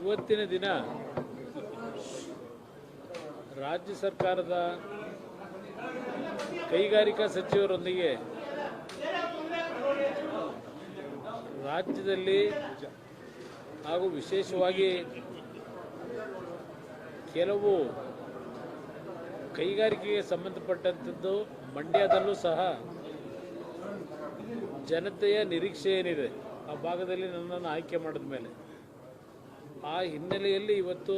ಇವತ್ತಿನ ದಿನ ರಾಜ್ಯ ಸರ್ಕಾರದ ಕೈಗಾರಿಕಾ ಸಚಿವರೊಂದಿಗೆ ರಾಜ್ಯದಲ್ಲಿ ಹಾಗೂ ವಿಶೇಷವಾಗಿ ಕೆಲವು ಕೈಗಾರಿಕೆಗೆ ಸಂಬಂಧಪಟ್ಟಂಥದ್ದು ಮಂಡ್ಯದಲ್ಲೂ ಸಹ ಜನತೆಯ ನಿರೀಕ್ಷೆ ಏನಿದೆ ಆ ಭಾಗದಲ್ಲಿ ನನ್ನನ್ನು ಆಯ್ಕೆ ಮಾಡಿದ ಮೇಲೆ ಆ ಹಿನ್ನೆಲೆಯಲ್ಲಿ ಇವತ್ತು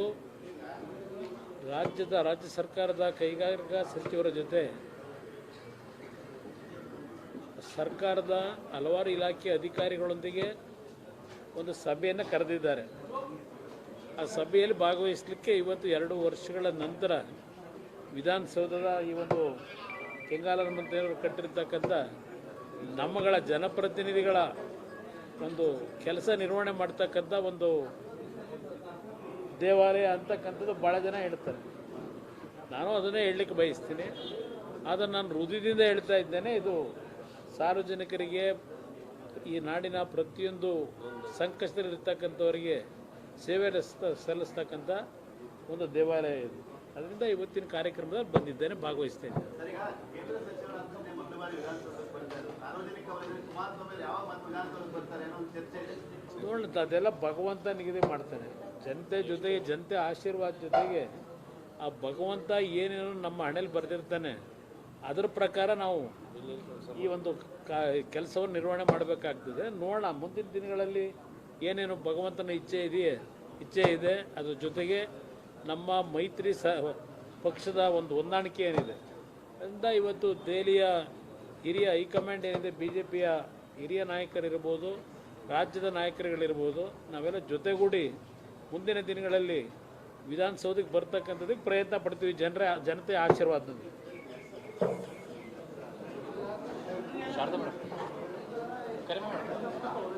ರಾಜ್ಯ ಸರ್ಕಾರದ ಕೈಗಾರಿಕಾ ಸಚಿವರ ಜೊತೆ ಸರ್ಕಾರದ ಹಲವಾರು ಇಲಾಖೆ ಅಧಿಕಾರಿಗಳೊಂದಿಗೆ ಒಂದು ಸಭೆಯನ್ನು ಕರೆದಿದ್ದಾರೆ. ಆ ಸಭೆಯಲ್ಲಿ ಭಾಗವಹಿಸಲಿಕ್ಕೆ ಇವತ್ತು 2 ವರ್ಷಗಳ ನಂತರ ವಿಧಾನಸೌಧದ ಈ ಒಂದು ಕೆಂಗಾಲರ ಮಂತ್ರಿಯವರು ಕಟ್ಟಿರ್ತಕ್ಕಂಥ ನಮ್ಮಗಳ ಜನಪ್ರತಿನಿಧಿಗಳ ಒಂದು ಕೆಲಸ ನಿರ್ವಹಣೆ ಮಾಡ್ತಕ್ಕಂಥ ಒಂದು ದೇವಾಲಯ ಅಂತಕ್ಕಂಥದ್ದು ಭಾಳ ಜನ ಹೇಳ್ತಾರೆ. ನಾನು ಅದನ್ನೇ ಹೇಳಲಿಕ್ಕೆ ಬಯಸ್ತೀನಿ. ಆದರೆ ನಾನು ಹೃದಯದಿಂದ ಹೇಳ್ತಾ ಇದ್ದೇನೆ, ಇದು ಸಾರ್ವಜನಿಕರಿಗೆ, ಈ ನಾಡಿನ ಪ್ರತಿಯೊಂದು ಸಂಕಷ್ಟದಲ್ಲಿರ್ತಕ್ಕಂಥವರಿಗೆ ಸೇವೆ ಸಲ್ಲಿಸ್ತಕ್ಕಂಥ ಒಂದು ದೇವಾಲಯ ಇದು. ಅದರಿಂದ ಇವತ್ತಿನ ಕಾರ್ಯಕ್ರಮದಲ್ಲಿ ಬಂದಿದ್ದೇನೆ, ಭಾಗವಹಿಸ್ತೇನೆ. ನೋಡೋಣ, ಅದೆಲ್ಲ ಭಗವಂತ ನಿಗದಿ ಮಾಡ್ತಾನೆ. ಜನತೆ ಜೊತೆಗೆ, ಜನತೆ ಆಶೀರ್ವಾದ ಜೊತೆಗೆ ಆ ಭಗವಂತ ಏನೇನು ನಮ್ಮ ಹಣೆಯಲ್ಲಿ ಬರೆದಿರ್ತಾನೆ ಅದರ ಪ್ರಕಾರ ನಾವು ಈ ಒಂದು ಕೆಲಸವನ್ನು ನಿರ್ವಹಣೆ ಮಾಡಬೇಕಾಗ್ತದೆ. ನೋಡೋಣ, ಮುಂದಿನ ದಿನಗಳಲ್ಲಿ ಏನೇನು ಭಗವಂತನ ಇಚ್ಛೆ ಇದೆ, ಅದ್ರ ಜೊತೆಗೆ ನಮ್ಮ ಮೈತ್ರಿ ಪಕ್ಷದ ಒಂದು ಹೊಂದಾಣಿಕೆ ಏನಿದೆ ಅದರಿಂದ ಇವತ್ತು ದೆಹಲಿಯ ಹಿರಿಯ ಹೈಕಮಾಂಡ್ ಏನಿದೆ, BJPಯ ಹಿರಿಯ ನಾಯಕರಿರ್ಬೋದು, ರಾಜ್ಯದ ನಾಯಕರುಗಳಿರ್ಬೋದು, ನಾವೆಲ್ಲ ಜೊತೆಗೂಡಿ ಮುಂದಿನ ದಿನಗಳಲ್ಲಿ ವಿಧಾನಸೌಧಕ್ಕೆ ಬರ್ತಕ್ಕಂಥದ್ದಕ್ಕೆ ಪ್ರಯತ್ನ ಪಡ್ತೀವಿ, ಜನತೆ ಆಶೀರ್ವಾದದಲ್ಲಿ. ಶಾರದಾ ಮೇಡಮ್, ಕರಿಮೆ ಮೇಡಮ್.